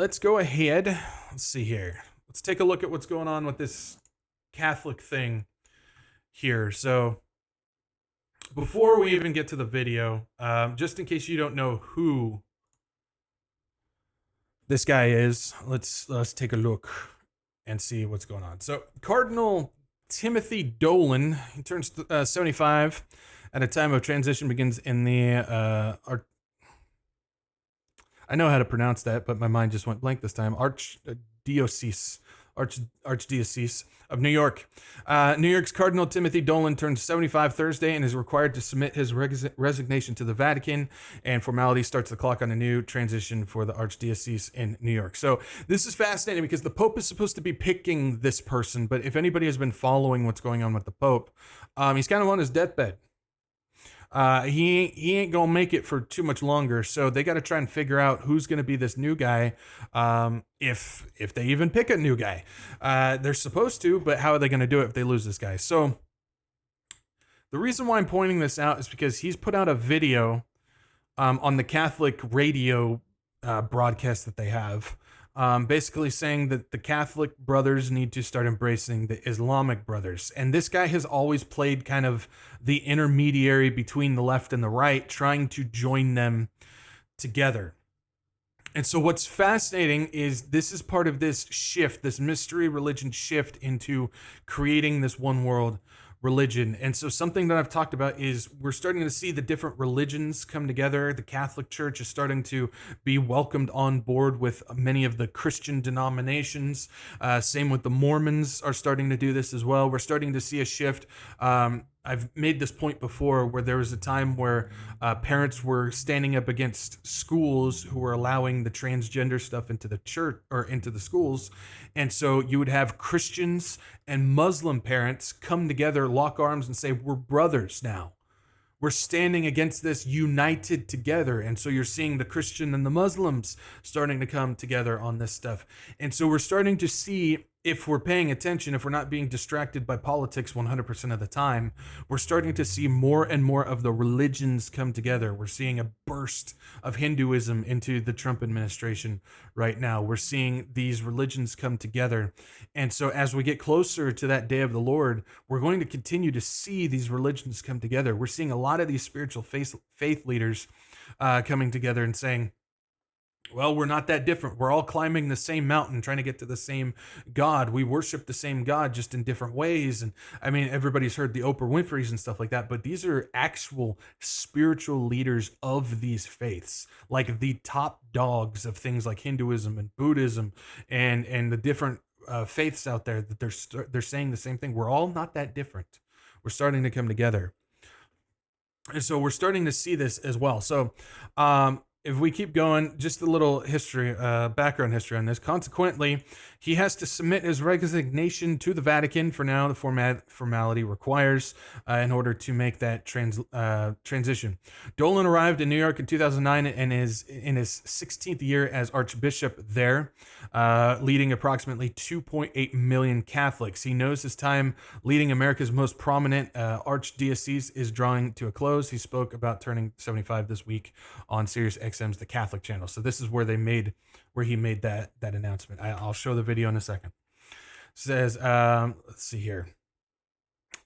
let's go ahead. Let's see here. Let's take a look at what's going on with this Catholic thing here. So before we even get to the video, just in case you don't know who this guy is, let's take a look and see what's going on. So Cardinal Timothy Dolan, he turns 75 at a time of transition, begins in the I know how to pronounce that, but my mind just went blank this time. Archdiocese of New York. New York's Cardinal Timothy Dolan turns 75 Thursday and is required to submit his resignation to the Vatican, and formality starts the clock on a new transition for the Archdiocese in New York. So this is fascinating because the Pope is supposed to be picking this person, but if anybody has been following what's going on with the Pope, he's kind of on his deathbed. He ain't gonna make it for too much longer, so they got to try and figure out who's gonna be this new guy, if they even pick a new guy. They're supposed to, but how are they gonna do it if they lose this guy? So the reason why I'm pointing this out is because he's put out a video on the Catholic radio broadcast that they have, basically saying that the Catholic brothers need to start embracing the Islamic brothers. And this guy has always played kind of the intermediary between the left and the right, trying to join them together. And so what's fascinating is this is part of this shift, this mystery religion shift into creating this one world religion. And so something that I've talked about is we're starting to see the different religions come together. The Catholic Church is starting to be welcomed on board with many of the Christian denominations. Same with the Mormons are starting to do this as well. We're starting to see a shift. I've made this point before where there was a time where parents were standing up against schools who were allowing the transgender stuff into the church or into the schools. And so you would have Christians and Muslim parents come together, lock arms, and say, we're brothers now. We're standing against this, united together. And so you're seeing the Christian and the Muslims starting to come together on this stuff. And so we're starting to see, if we're paying attention, if we're not being distracted by politics 100% of the time, we're starting to see more and more of the religions come together. We're seeing a burst of Hinduism into the Trump administration right now. We're seeing these religions come together. And so as we get closer to that day of the Lord, we're going to continue to see these religions come together. We're seeing a lot of these spiritual faith leaders coming together and saying, well, we're not that different. We're all climbing the same mountain, trying to get to the same God. We worship the same God, just in different ways. And I mean, everybody's heard the Oprah Winfrey's and stuff like that, but these are actual spiritual leaders of these faiths, like the top dogs of things like Hinduism and Buddhism and the different faiths out there, that they're saying the same thing. We're all not that different. We're starting to come together. And so we're starting to see this as well. So, if we keep going, just a little history, background history on this. Consequently, he has to submit his resignation to the Vatican for now. The formality requires in order to make that transition. Dolan arrived in New York in 2009 and is in his 16th year as Archbishop there, leading approximately 2.8 million Catholics. He knows his time leading America's most prominent archdiocese is drawing to a close. He spoke about turning 75 this week on Sirius XM's The Catholic Channel. So this is where he made that announcement. I'll show the video in a second. It says, let's see here.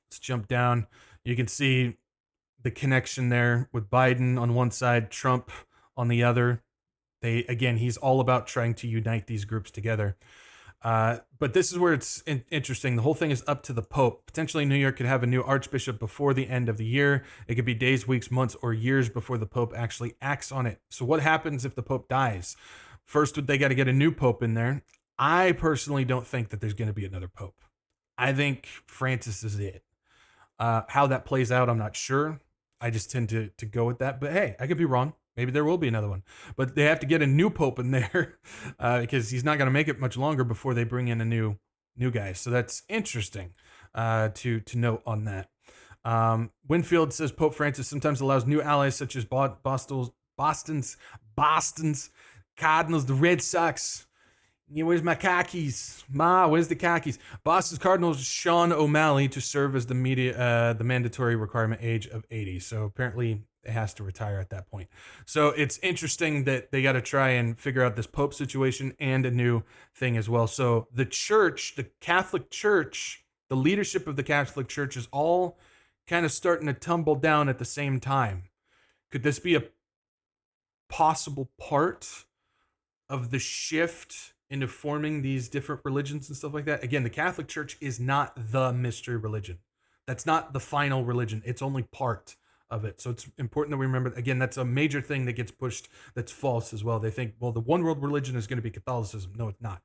Let's jump down. You can see the connection there with Biden on one side, Trump on the other. He's all about trying to unite these groups together. But this is where it's interesting. The whole thing is up to the Pope. Potentially New York could have a new archbishop before the end of the year. It could be days, weeks, months, or years before the Pope actually acts on it. So what happens if the Pope dies? First, they got to get a new Pope in there. I personally don't think that there's going to be another Pope. I think Francis is it. How that plays out, I'm not sure. I just tend to go with that. But hey, I could be wrong. Maybe there will be another one, but they have to get a new Pope in there because he's not going to make it much longer before they bring in a new guy. So that's interesting to note on that. Winfield says Pope Francis sometimes allows new allies such as Boston's Cardinals, the Red Sox. Yeah, where's my khakis? Where's the khakis? Boston's Cardinals Sean O'Malley to serve as the mandatory requirement age of 80. So apparently It has to retire at that point. So it's interesting that they got to try and figure out this Pope situation and a new thing as well. So the church, the Catholic Church, the leadership of the Catholic Church is all kind of starting to tumble down at the same time. Could this be a possible part of the shift into forming these different religions and stuff like that? Again, the Catholic Church is not the mystery religion. That's not the final religion. It's only part of it. So it's important that we remember, again, that's a major thing that gets pushed that's false as well. They think, well, the one world religion is going to be Catholicism. No, it's not.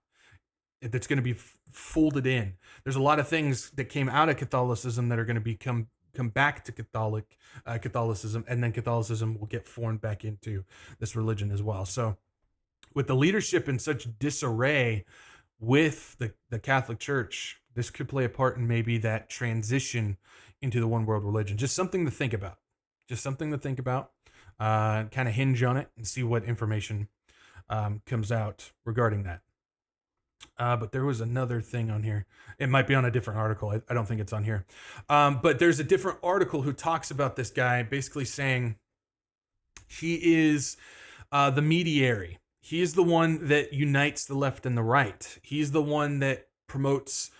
That's going to be folded in. There's a lot of things that came out of Catholicism that are going to come back to Catholicism, and then Catholicism will get formed back into this religion as well. So with the leadership in such disarray with the Catholic Church, this could play a part in maybe that transition into the one world religion. Just something to think about. Kind of hinge on it and see what information comes out regarding that. But there was another thing on here. It might be on a different article. I don't think it's on here. But there's a different article who talks about this guy, basically saying he is the mediator. He is the one that unites the left and the right. He's the one that promotes.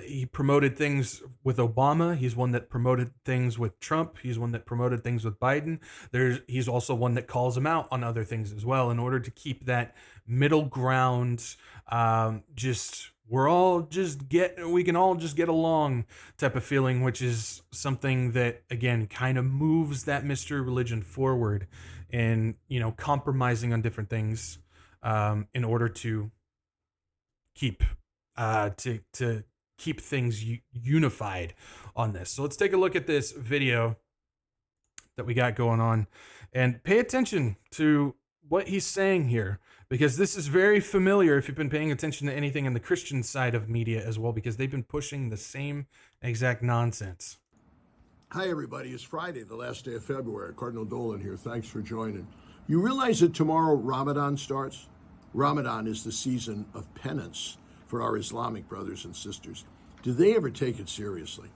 He promoted things with Obama. He's one that promoted things with Trump. He's one that promoted things with Biden. He's also one that calls him out on other things as well, in order to keep that middle ground. We can all just get along type of feeling, which is something that, again, kind of moves that mystery religion forward, and compromising on different things in order to keep keep things unified on this. So let's take a look at this video that we got going on and pay attention to what he's saying here, because this is very familiar if you've been paying attention to anything on the Christian side of media as well, because they've been pushing the same exact nonsense. Hi, everybody. It's Friday, the last day of February. Cardinal Dolan here. Thanks for joining. You realize that tomorrow Ramadan starts? Ramadan is the season of penance for our Islamic brothers and sisters. Do they ever take it seriously?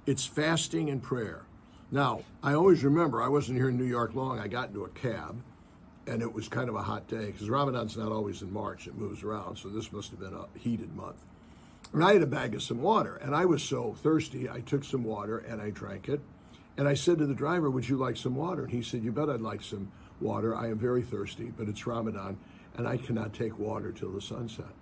It's fasting and prayer. Now, I always remember, I wasn't here in New York long. I got into a cab, and it was kind of a hot day, because Ramadan's not always in March. It moves around, so this must have been a heated month. And I had a bag of some water, and I was so thirsty, I took some water, and I drank it. And I said to the driver, would you like some water? And he said, you bet I'd like some water. I am very thirsty, but it's Ramadan, and I cannot take water till the sunset.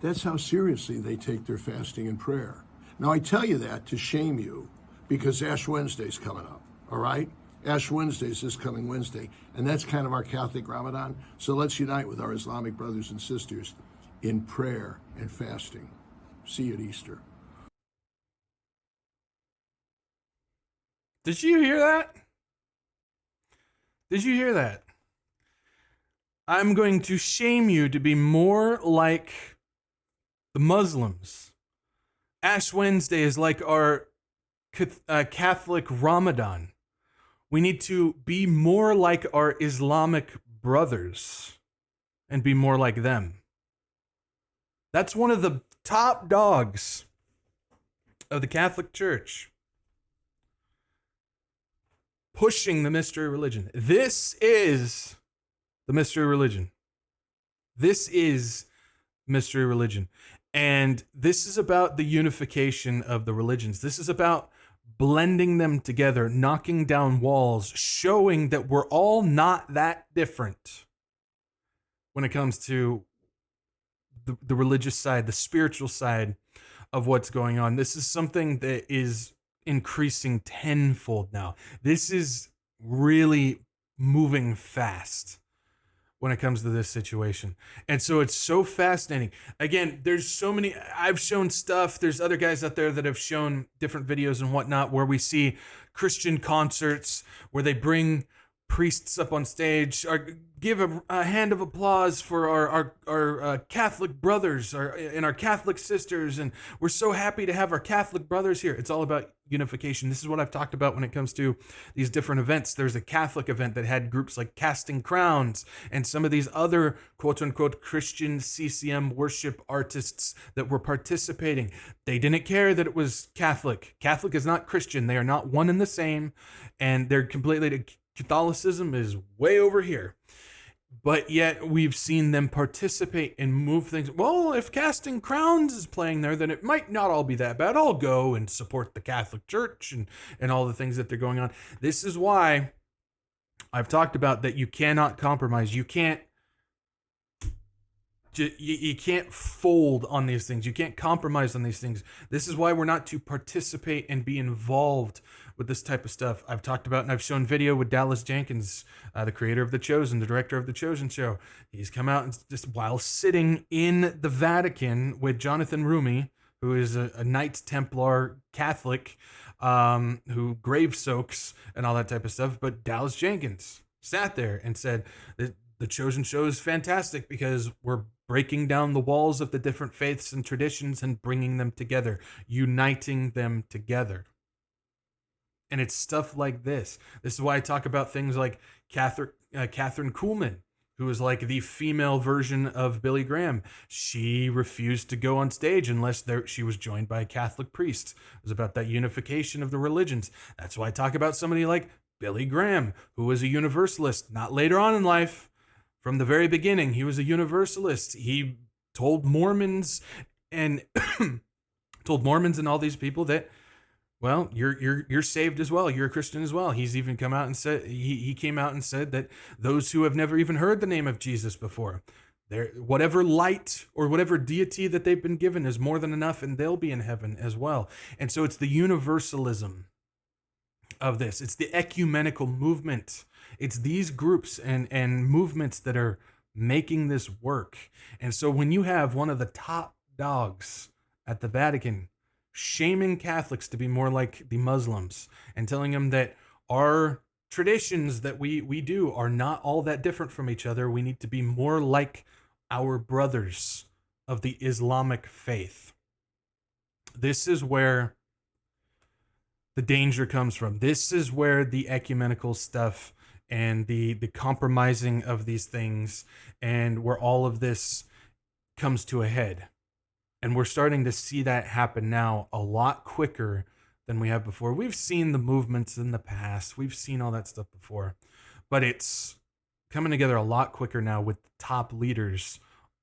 That's how seriously they take their fasting and prayer. Now, I tell you that to shame you, because Ash Wednesday's coming up, all right? Ash Wednesday's this coming Wednesday, and that's kind of our Catholic Ramadan. So let's unite with our Islamic brothers and sisters in prayer and fasting. See you at Easter. Did you hear that? Did you hear that? I'm going to shame you to be more like the Muslims. Ash Wednesday is like our Catholic Ramadan. We need to be more like our Islamic brothers and be more like them. That's one of the top dogs of the Catholic Church, pushing the mystery religion. This is the mystery religion. This is mystery religion. And this is about the unification of the religions. This is about blending them together, knocking down walls, showing that we're all not that different when it comes to the religious side, the spiritual side of what's going on. This is something that is increasing tenfold now. This is really moving fast when it comes to this situation. And so it's so fascinating. Again, there's so many, I've shown stuff. There's other guys out there that have shown different videos and whatnot where we see Christian concerts where they bring priests up on stage. Give a hand of applause for our Catholic brothers and our Catholic sisters, and we're so happy to have our Catholic brothers here. It's all about unification. This is what I've talked about when it comes to these different events. There's a Catholic event that had groups like Casting Crowns and some of these other quote-unquote Christian CCM worship artists that were participating. They didn't care that it was Catholic. Catholic is not Christian. They are not one and the same, and they're completely... Catholicism is way over here. But yet we've seen them participate and move things. Well, if Casting Crowns is playing there, then it might not all be that bad. I'll go and support the Catholic Church and all the things that they're going on. This is why I've talked about that you cannot compromise. You can't fold on these things. You can't compromise on these things. This is why we're not to participate and be involved with this type of stuff. I've talked about and I've shown video with Dallas Jenkins, the creator of The Chosen, the director of The Chosen show. He's come out and just while sitting in the Vatican with Jonathan Rumi, who is a Knights Templar Catholic, who grave soaks and all that type of stuff. But Dallas Jenkins sat there and said that The Chosen show is fantastic because we're breaking down the walls of the different faiths and traditions and bringing them together, uniting them together. And it's stuff like this. This is why I talk about things like Catherine Kuhlman, who is like the female version of Billy Graham. She refused to go on stage unless she was joined by a Catholic priest. It was about that unification of the religions. That's why I talk about somebody like Billy Graham, who was a universalist, not later on in life. From the very beginning, he was a universalist. He told Mormons and all these people that, well, you're saved as well. You're a Christian as well. He's even come out and said he came out and said that those who have never even heard the name of Jesus before, whatever light or whatever deity that they've been given is more than enough, and they'll be in heaven as well. And so it's the universalism of this. It's the ecumenical movement. It's these groups and movements that are making this work. And so when you have one of the top dogs at the Vatican shaming Catholics to be more like the Muslims and telling them that our traditions that we do are not all that different from each other, we need to be more like our brothers of the Islamic faith. This is where the danger comes from. This is where the ecumenical stuff and the compromising of these things and where all of this comes to a head. And we're starting to see that happen now a lot quicker than we have before. We've seen the movements in the past. We've seen all that stuff before. But it's coming together a lot quicker now with the top leaders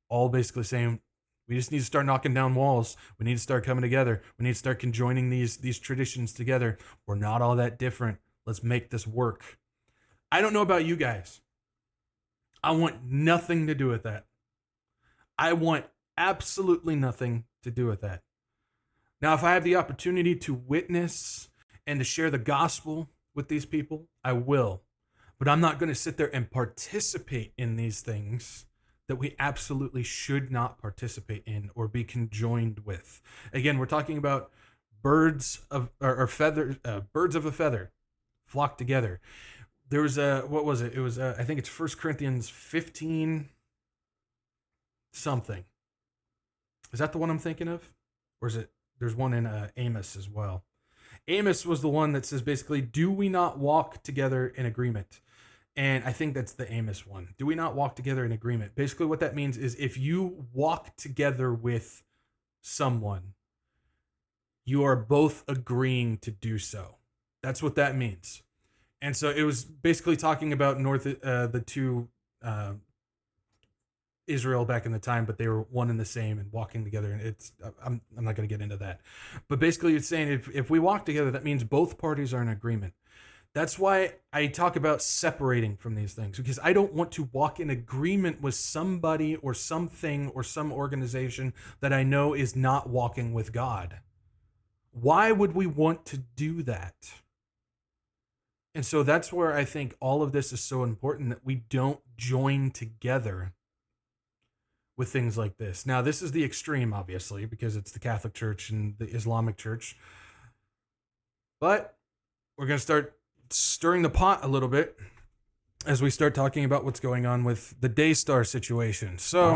all basically saying, we just need to start knocking down walls. We need to start coming together. We need to start conjoining these traditions together. We're not all that different. Let's make this work. I don't know about you guys. I want nothing to do with that. I want absolutely nothing to do with that. Now, if I have the opportunity to witness and to share the gospel with these people, I will. But I'm not going to sit there and participate in these things that we absolutely should not participate in or be conjoined with. Again, we're talking about birds of a feather flock together. There was what was it? It was I think it's 1 Corinthians 15 something. Is that the one I'm thinking of? Or is it, there's one in Amos as well. Amos was the one that says basically, do we not walk together in agreement? And I think that's the Amos one. Do we not walk together in agreement? Basically what that means is if you walk together with someone, you are both agreeing to do so. That's what that means. And so it was basically talking about the two Israel back in the time, but they were one and the same and walking together. And I'm not going to get into that. But basically it's saying if we walk together, that means both parties are in agreement. That's why I talk about separating from these things, because I don't want to walk in agreement with somebody or something or some organization that I know is not walking with God. Why would we want to do that? And so that's where I think all of this is so important, that we don't join together with things like this. Now, this is the extreme, obviously, because it's the Catholic Church and the Islamic Church. But we're going to start stirring the pot a little bit as we start talking about what's going on with the Daystar situation. So